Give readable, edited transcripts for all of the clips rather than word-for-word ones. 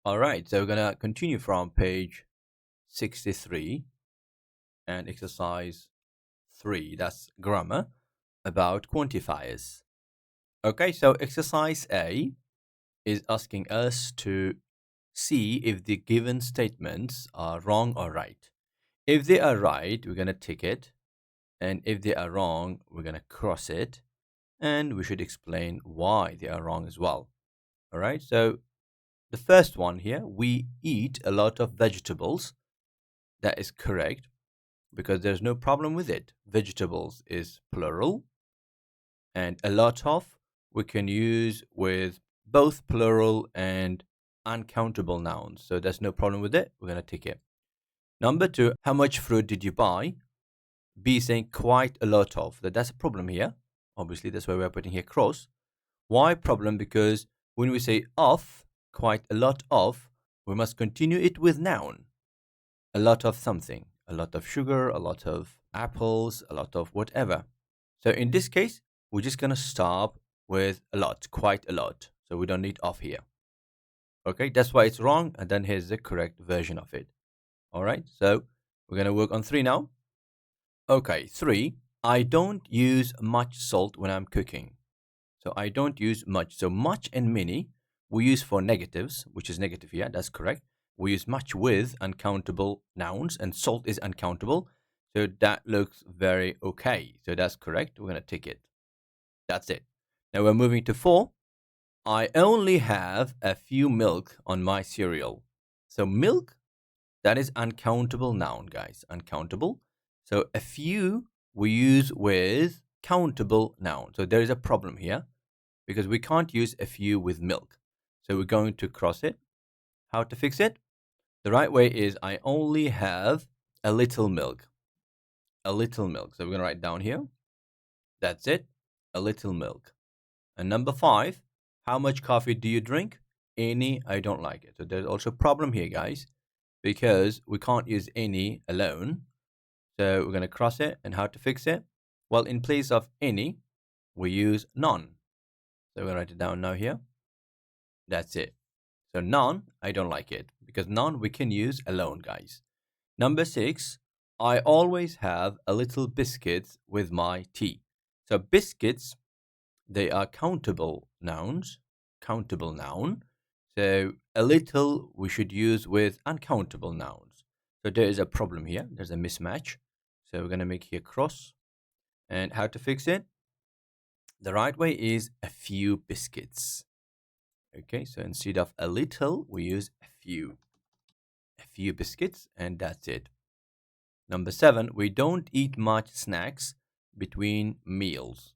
All right, so we're gonna continue from page 63 and exercise 3. That's grammar about quantifiers. Okay, so exercise A is asking us to see if the given statements are wrong or right. If they are right, we're gonna tick it, and if they are wrong, we're gonna cross it, and we should explain why they are wrong as well. All right, so the first one here, we eat a lot of vegetables. That is correct because there's no problem with it. Vegetables is plural, and a lot of we can use with both plural and uncountable nouns. So there's no problem with it. We're going to tick it. Number two, how much fruit did you buy? B saying quite a lot of. That's a problem here. Obviously, that's why we're putting here cross. Why problem? Because when we say of, quite a lot of, we must continue it with noun. A lot of something, a lot of sugar, a lot of apples, a lot of whatever. So in this case, we're just going to stop with a lot, quite a lot. So we don't need of here. Okay, that's why it's wrong. And then here's the correct version of it. All right, so we're going to work on 3 now. Okay, 3. I don't use much salt when I'm cooking. So I don't use much. So much and many we use for negatives, which is negative here. That's correct. We use much with uncountable nouns, and salt is uncountable. So that looks very okay. So that's correct. We're going to tick it. That's it. Now we're moving to 4. I only have a few milk on my cereal. So milk, that is uncountable noun, guys. Uncountable. So a few we use with countable noun. So there is a problem here because we can't use a few with milk. So we're going to cross it. How to fix it? The right way is I only have a little milk. A little milk. So we're going to write down here. That's it. A little milk. And number 5, how much coffee do you drink? Any, I don't like it. So there's also a problem here, guys, because we can't use any alone. So we're going to cross it. And how to fix it? Well, in place of any, we use none. So we're going to write it down now here. That's it. So none, I don't like it because none we can use alone, guys. Number 6, I always have a little biscuits with my tea. So biscuits, they are countable nouns, countable noun. So a little we should use with uncountable nouns. So there is a problem here. There's a mismatch. So we're going to make here cross. And how to fix it? The right way is a few biscuits. Okay, so instead of a little, we use a few. A few biscuits, and that's it. Number 7, we don't eat much snacks between meals.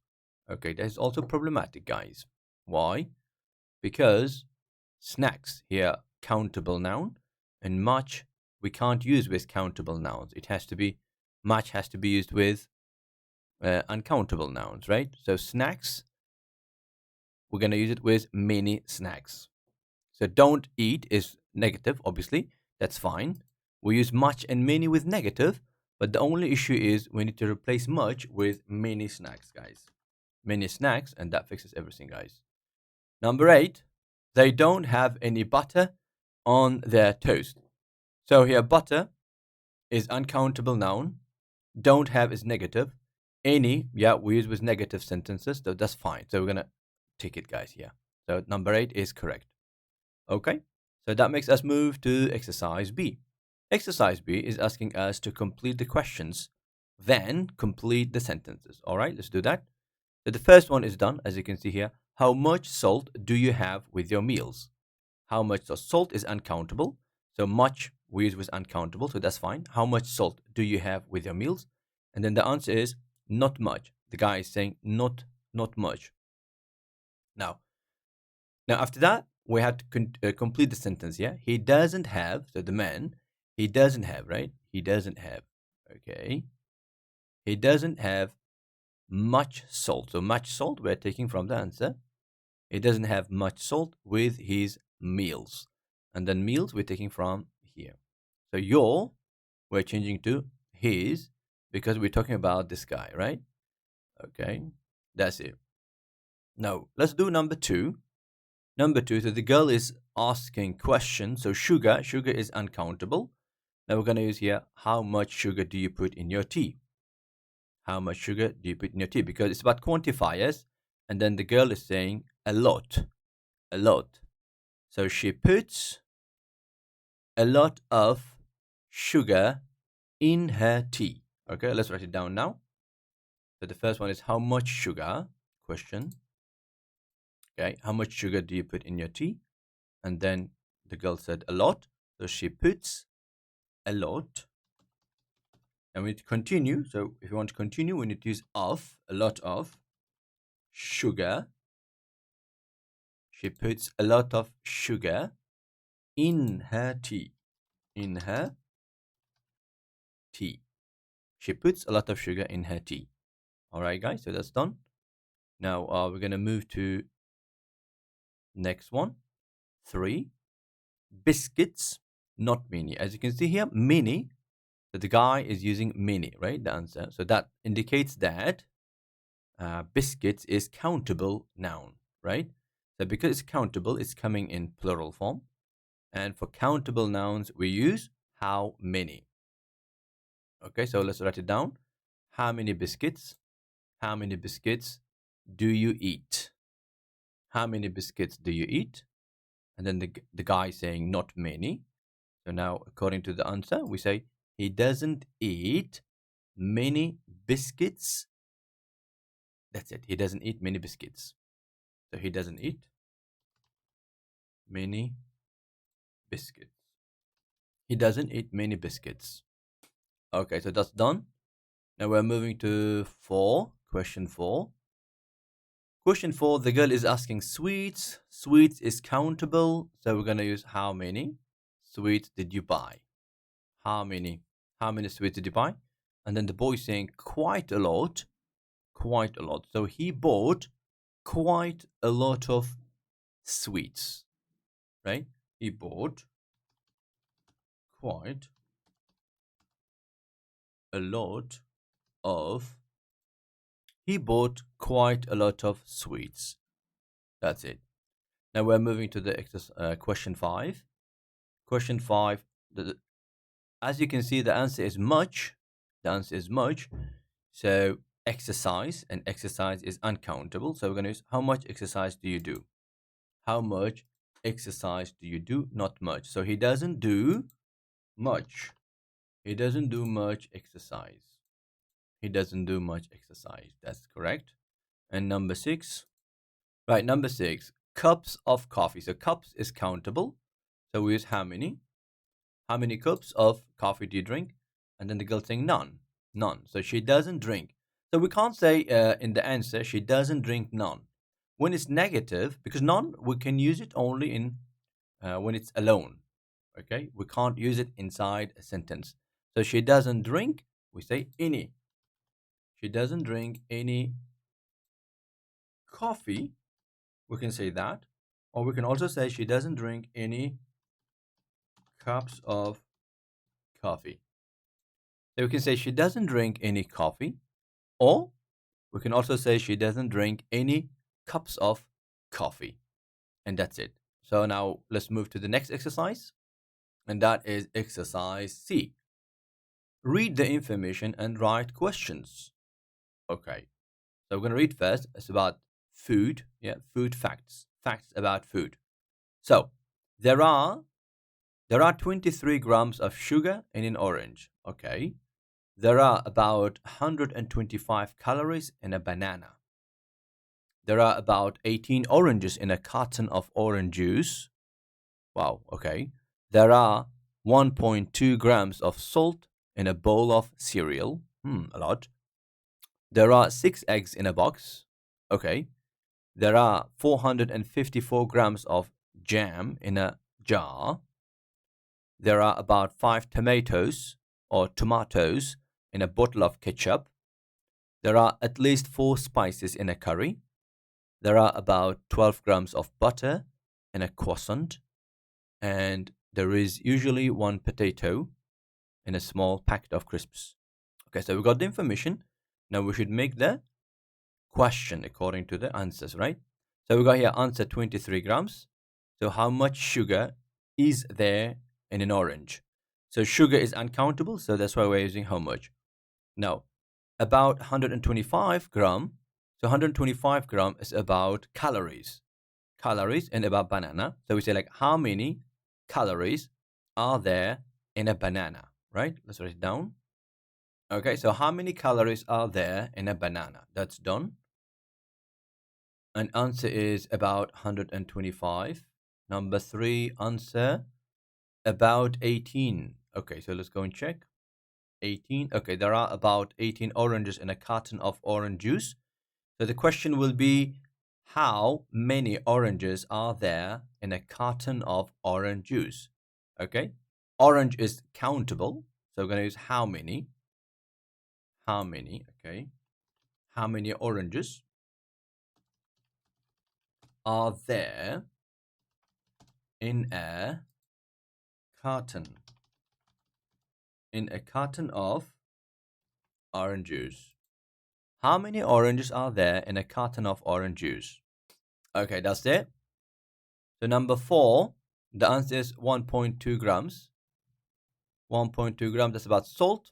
Okay, that's also problematic, guys. Why? Because snacks here, countable noun, and much we can't use with countable nouns. It has to be, much has to be used with uncountable nouns, right? So snacks, we're going to use it with many snacks. So don't eat is negative, obviously. That's fine. We use much and many with negative, but the only issue is we need to replace much with many snacks, guys. Many snacks, and that fixes everything, guys. Number 8, they don't have any butter on their toast. So here, butter is uncountable noun. Don't have is negative. Any, yeah, we use with negative sentences, so that's fine. So we're going to tick it, guys, here. So number 8 is correct. Okay, so that makes us move to exercise B. Exercise B is asking us to complete the questions, then complete the sentences. All right, let's do that. So the first one is done, as you can see here. How much salt do you have with your meals? How much? So salt is uncountable. So much we use with uncountable, so that's fine. How much salt do you have with your meals? And then the answer is not much. The guy is saying not much. Now after that, we have to complete the sentence. Yeah, he doesn't have. So the man, he doesn't have, right? He doesn't have. Okay, he doesn't have much salt. So much salt we're taking from the answer. He doesn't have much salt with his meals, and then meals we're taking from here. So your we're changing to his because we're talking about this guy, right? Okay, that's it. Now let's do number 2. Number 2, so the girl is asking questions. So sugar is uncountable. Now we're going to use here, how much sugar do you put in your tea? How much sugar do you put in your tea? Because it's about quantifiers. And then the girl is saying a lot, a lot. So she puts a lot of sugar in her tea. Okay, let's write it down now. So the first one is how much sugar? Question. Okay, how much sugar do you put in your tea? And then the girl said a lot. So she puts a lot. And we need to continue. So if you want to continue, we need to use of, a lot of sugar. She puts a lot of sugar in her tea. In her tea. She puts a lot of sugar in her tea. All right, guys, so that's done. Now we're going to move to next one. 3. Biscuits, not mini. As you can see here, mini. So the guy is using mini, right? The answer. So that indicates that biscuits is countable noun, right? So because it's countable, it's coming in plural form. And for countable nouns, we use how many. Okay, so let's write it down. How many biscuits? How many biscuits do you eat? How many biscuits do you eat? And then the guy saying not many. So now, according to the answer, we say he doesn't eat many biscuits. That's it. He doesn't eat many biscuits. So he doesn't eat many biscuits. He doesn't eat many biscuits. Okay, so that's done. Now we're moving to 4. Question 4. Question 4, the girl is asking sweets. Sweets is countable. So we're going to use how many sweets did you buy? How many sweets did you buy? And then the boy is saying quite a lot. Quite a lot. So he bought quite a lot of sweets, right? He bought quite a lot of sweets. That's it. Now we're moving to the question 5. Question 5, as you can see, the answer is much. The answer is much. So exercise, and exercise is uncountable. So we're going to use how much exercise do you do? How much exercise do you do? Not much. So he doesn't do much. He doesn't do much exercise. He doesn't do much exercise. That's correct. And number 6. Right, number 6. Cups of coffee. So cups is countable. So we use how many? How many cups of coffee do you drink? And then the girl saying none. None. So she doesn't drink. So we can't say in the answer, she doesn't drink none. When it's negative, because none, we can use it only in when it's alone. Okay? We can't use it inside a sentence. So she doesn't drink, we say any. She doesn't drink any coffee. We can say that. Or we can also say she doesn't drink any cups of coffee. So we can say she doesn't drink any coffee. Or we can also say she doesn't drink any cups of coffee. And that's it. So now let's move to the next exercise. And that is exercise C. Read the information and write questions. Okay. So we're going to read first. It's about food. Yeah, food facts. Facts about food. So there are 23 grams of sugar in an orange. Okay. There are about 125 calories in a banana. There are about 18 oranges in a carton of orange juice. Wow, okay. There are 1.2 grams of salt in a bowl of cereal. A lot. There are 6 eggs in a box. Okay. There are 454 grams of jam in a jar. There are about 5 tomatoes in a bottle of ketchup. There are at least 4 spices in a curry. There are about 12 grams of butter in a croissant. And there is usually 1 potato in a small packet of crisps. Okay, so we got the information. Now we should make the question according to the answers, right? So we got here answer 23 grams. So how much sugar is there in an orange? So sugar is uncountable, so that's why we're using how much. Now, about 125 gram. So 125 gram is about calories. Calories in about banana. So we say like how many calories are there in a banana, right? Let's write it down. Okay, so how many calories are there in a banana? That's done. And answer is about 125. Number 3 answer about 18. Okay, so let's go and check. 18. Okay, there are about 18 oranges in a carton of orange juice. So the question will be, how many oranges are there in a carton of orange juice? Okay, orange is countable, so we're going to use how many. How many? Okay, how many oranges are there in a carton? In a carton of orange juice. How many oranges are there in a carton of orange juice? Okay, that's it. So number 4, the answer is 1.2 grams. 1.2 grams, that's about salt.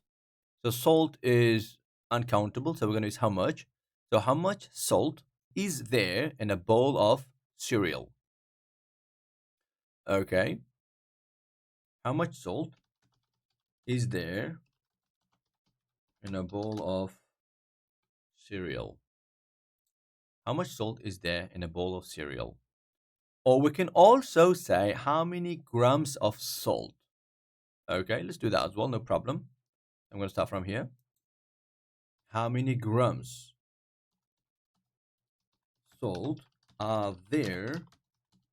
So salt is uncountable, so we're going to use how much. So how much salt is there in a bowl of cereal? Okay. How much salt is there in a bowl of cereal? How much salt is there in a bowl of cereal? Or we can also say how many grams of salt. Okay, let's do that as well, no problem. I'm going to start from here. How many grams salt are there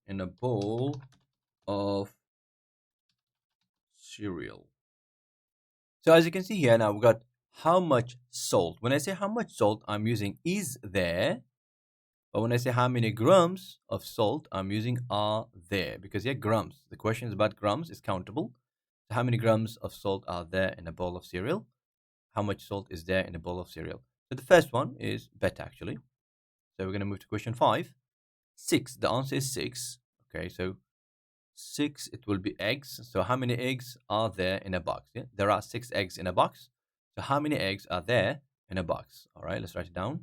in a bowl of cereal? So as you can see here now, we've got how much salt. When I say how much salt, I'm using is there. But when I say how many grams of salt, I'm using are there. Because yeah, grams. The question is about grams. It's countable. So how many grams of salt are there in a bowl of cereal? How much salt is there in a bowl of cereal? So the first one is better actually. So we're going to move to question 5. 6. The answer is 6. Okay, so 6, it will be eggs. So how many eggs are there in a box? Yeah, there are 6 eggs in a box. So how many eggs are there in a box? All right, let's write it down.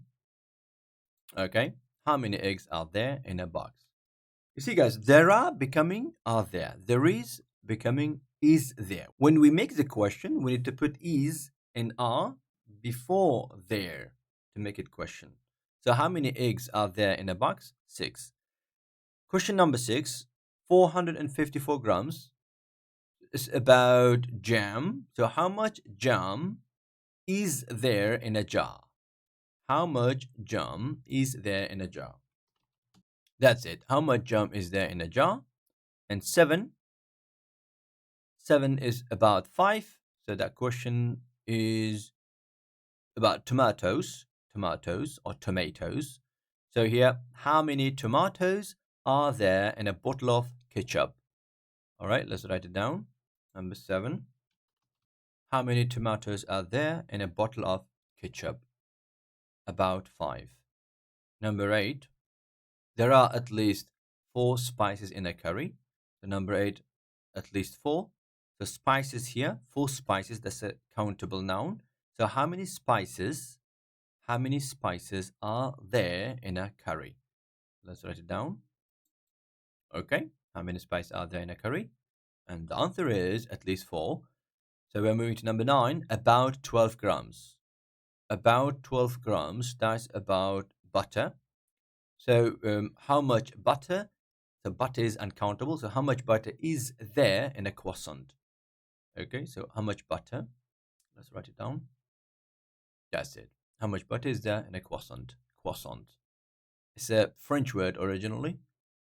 Okay, how many eggs are there in a box? You see, guys, there are becoming are there. There is becoming is there. When we make the question, we need to put is and are before there to make it question. So how many eggs are there in a box? 6. Question number 6. 454 grams is about jam. So how much jam is there in a jar? How much jam is there in a jar? That's it. How much jam is there in a jar? And 7 is about 5. So that question is about tomatoes or tomatoes. So here, how many tomatoes are there in a bottle of ketchup? All right, let's write it down. Number 7. How many tomatoes are there in a bottle of ketchup? About 5. Number 8. There are at least 4 spices in a curry. So number 8, at least 4. The spices here, 4 spices, that's a countable noun. So how many spices are there in a curry? Let's write it down. Okay, how many spices are there in a curry? And the answer is at least 4. So we're moving to number 9, about 12 grams. About 12 grams, that's about butter. So how much butter? So butter is uncountable. So how much butter is there in a croissant? Okay, so how much butter? Let's write it down. That's it. How much butter is there in a croissant? Croissant. It's a French word originally.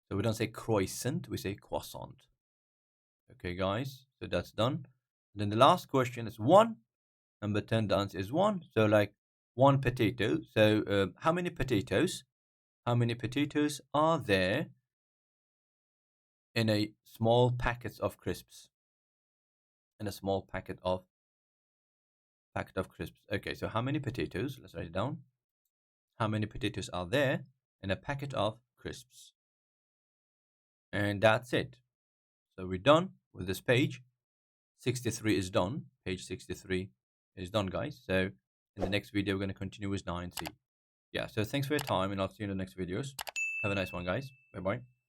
So we don't say croissant, we say croissant. Okay, guys, so that's done. Then the last question is 1. Number 10, the answer is 1. So like 1 potato. So how many potatoes? How many potatoes are there in a small packet of crisps? In a small packet of crisps. Okay, so how many potatoes? Let's write it down. How many potatoes are there in a packet of crisps? And that's it. So we're done with this page. 63 is done. Page 63 is done, guys. So in the next video, we're going to continue with 9C. Yeah, so thanks for your time, and I'll see you in the next videos. Have a nice one, guys. Bye-bye.